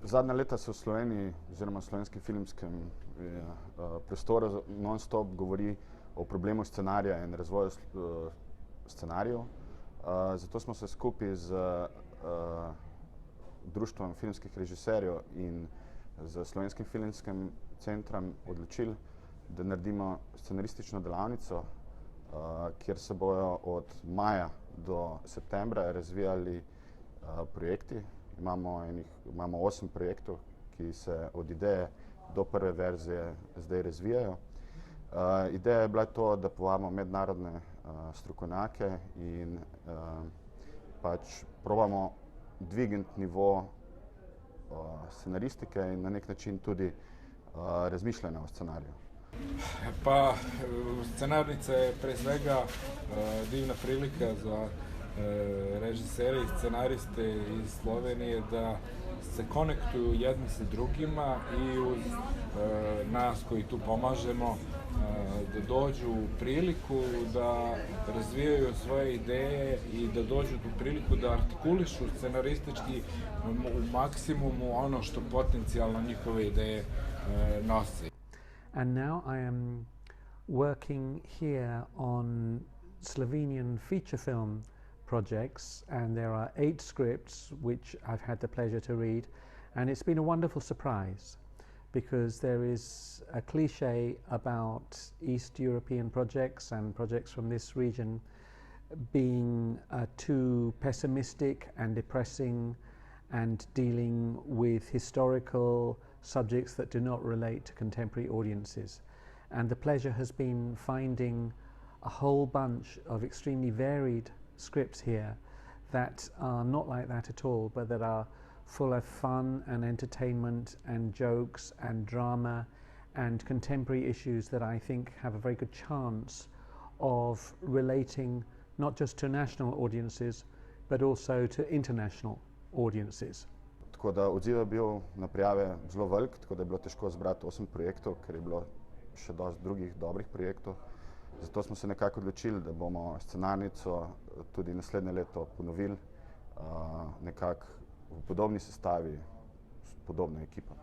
Zadnja leta se v Sloveniji oziroma v slovenskem filmskem prostoru non-stop govori o problemu scenarija in razvoju scenarijev. Zato smo se skupaj z Društvom filmskih režiserjev in z Slovenskim filmskim centrom odločili, da naredimo scenaristično delavnico, kjer se bojo od maja do septembra razvijali projekti. Imamo 8 projektov, ki se od ideje do prve verzije zdaj razvijajo. Ideja je bila to, da povabimo mednarodne strokovnjake in pač probamo dvigniti nivo scenaristike in na nek način tudi razmišljanja o scenariju. Pa Scenarnica je pre svega divna prilika za režisere i scenariste iz Slovenije da se konektuju jedni sa drugima i uz nas koji tu pomažemo da dođu u priliku da razvijaju svoje ideje i da dođu u priliku da artikulišu scenaristički u maksimumu ono što potencijalno njihove ideje nosi. And now I am working here on Slovenian feature film projects, and there are 8 scripts which I've had the pleasure to read, and it's been a wonderful surprise because there is a cliche about East European projects and projects from this region being too pessimistic and depressing and dealing with historical subjects that do not relate to contemporary audiences. And the pleasure has been finding a whole bunch of extremely varied scripts here that are not like that at all, but that are full of fun and entertainment and jokes and drama and contemporary issues that I think have a very good chance of relating not just to national audiences but also to international audiences. Tako da odziv je bil na prijave zelo velik, tako da je bilo težko zbrati 8 projektov, ker je bilo še dosti drugih dobrih projektov. Zato smo se nekako odločili, da bomo Scenarnico tudi naslednje leto ponovili nekako v podobni sestavi s podobno ekipo.